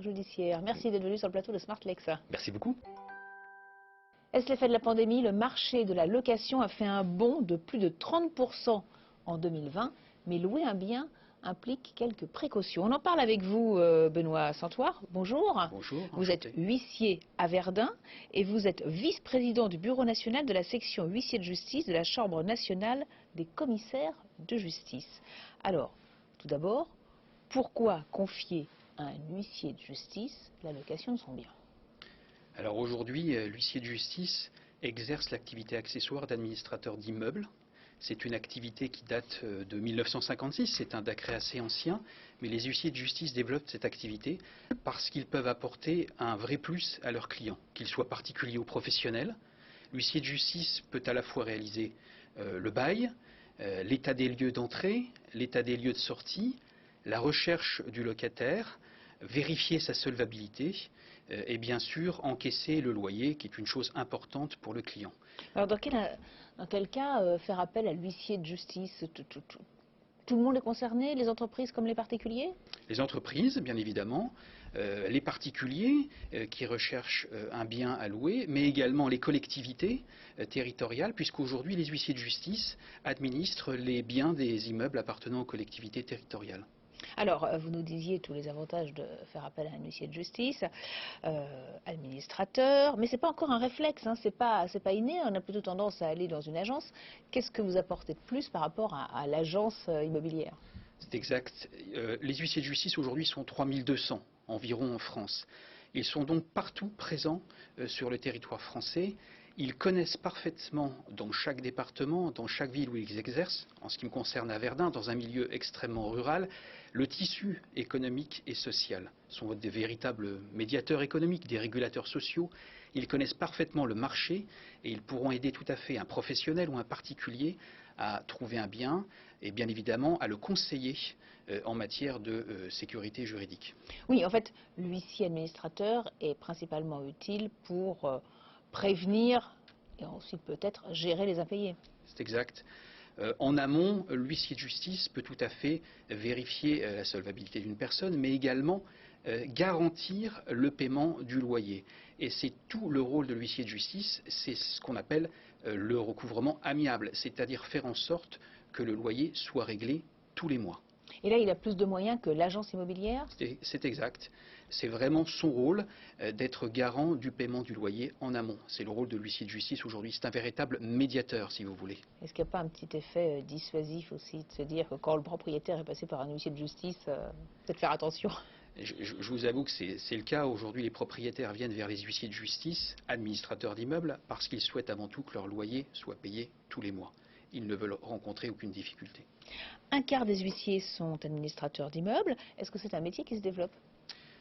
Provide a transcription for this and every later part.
judiciaire. Merci d'être venu sur le plateau de Smartlex. Merci beaucoup. Est-ce l'effet de la pandémie? Le marché de la location a fait un bond de plus de 30% en 2020, mais louer un bien implique quelques précautions. On en parle avec vous, Benoît Santoire. Bonjour. Bonjour. Vous êtes huissier à Verdun et vous êtes vice-président du Bureau national de la section huissier de justice de la Chambre nationale des commissaires de justice. Alors, tout d'abord, pourquoi confier à un huissier de justice la location de son bien? Alors aujourd'hui, l'huissier de justice exerce l'activité accessoire d'administrateur d'immeubles. C'est une activité qui date de 1956, c'est un décret assez ancien, mais les huissiers de justice développent cette activité parce qu'ils peuvent apporter un vrai plus à leurs clients, qu'ils soient particuliers ou professionnels. L'huissier de justice peut à la fois réaliser le bail, l'état des lieux d'entrée, l'état des lieux de sortie, la recherche du locataire, vérifier sa solvabilité et bien sûr encaisser le loyer, qui est une chose importante pour le client. Alors dans quel cas faire appel à l'huissier de justice? Tout le monde est concerné, les entreprises comme les particuliers? Les entreprises, bien évidemment, les particuliers qui recherchent un bien à louer, mais également les collectivités territoriales, puisqu'aujourd'hui les huissiers de justice administrent les biens des immeubles appartenant aux collectivités territoriales. Alors, vous nous disiez tous les avantages de faire appel à un huissier de justice, administrateur, mais ce n'est pas encore un réflexe, hein, c'est pas inné, on a plutôt tendance à aller dans une agence. Qu'est-ce que vous apportez de plus par rapport à l'agence immobilière? C'est exact. Les huissiers de justice aujourd'hui sont 3200 environ en France. Ils sont donc partout présents sur le territoire français. Ils connaissent parfaitement dans chaque département, dans chaque ville où ils exercent, en ce qui me concerne à Verdun, dans un milieu extrêmement rural, le tissu économique et social. Ce sont des véritables médiateurs économiques, des régulateurs sociaux. Ils connaissent parfaitement le marché et ils pourront aider tout à fait un professionnel ou un particulier à trouver un bien et bien évidemment à le conseiller en matière de sécurité juridique. Oui, en fait, l'huissier administrateur est principalement utile pour prévenir et ensuite peut-être gérer les impayés. C'est exact. En amont, l'huissier de justice peut tout à fait vérifier la solvabilité d'une personne, mais également garantir le paiement du loyer. Et c'est tout le rôle de l'huissier de justice, c'est ce qu'on appelle le recouvrement amiable, c'est-à-dire faire en sorte que le loyer soit réglé tous les mois. Et là, il a plus de moyens que l'agence immobilière? C'est exact. C'est vraiment son rôle d'être garant du paiement du loyer en amont. C'est le rôle de l'huissier de justice aujourd'hui. C'est un véritable médiateur, si vous voulez. Est-ce qu'il n'y a pas un petit effet dissuasif aussi de se dire que quand le propriétaire est passé par un huissier de justice, peut-être faire attention? Je vous avoue que c'est le cas. Aujourd'hui, les propriétaires viennent vers les huissiers de justice, administrateurs d'immeubles, parce qu'ils souhaitent avant tout que leur loyer soit payé tous les mois. Ils ne veulent rencontrer aucune difficulté. Un quart des huissiers sont administrateurs d'immeubles. Est-ce que c'est un métier qui se développe?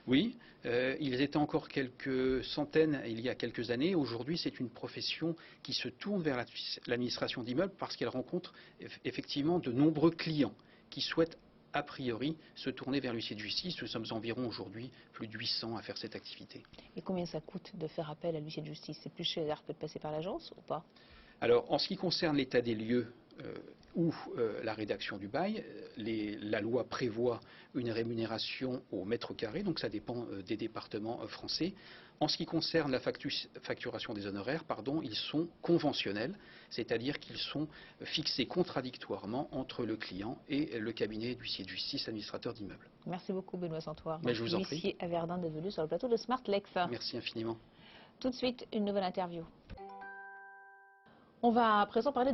Oui, ils étaient encore quelques centaines il y a quelques années. Aujourd'hui, c'est une profession qui se tourne vers l'administration d'immeubles parce qu'elle rencontre effectivement de nombreux clients qui souhaitent a priori se tourner vers l'huissier de justice. Nous sommes environ aujourd'hui plus de 800 à faire cette activité. Et combien ça coûte de faire appel à l'huissier de justice? C'est plus cher que de passer par l'agence ou pas? Alors, en ce qui concerne l'état des lieux ou la rédaction du bail, la loi prévoit une rémunération au mètre carré, donc ça dépend des départements français. En ce qui concerne la facturation des honoraires, ils sont conventionnels, c'est-à-dire qu'ils sont fixés contradictoirement entre le client et le cabinet d'huissier de justice, administrateur d'immeuble. Merci beaucoup Benoît Santoire. Mais je vous en prie. Huissier à Verdun devenu sur le plateau de Smartlex. Merci infiniment. Tout de suite, une nouvelle interview. On va à présent parler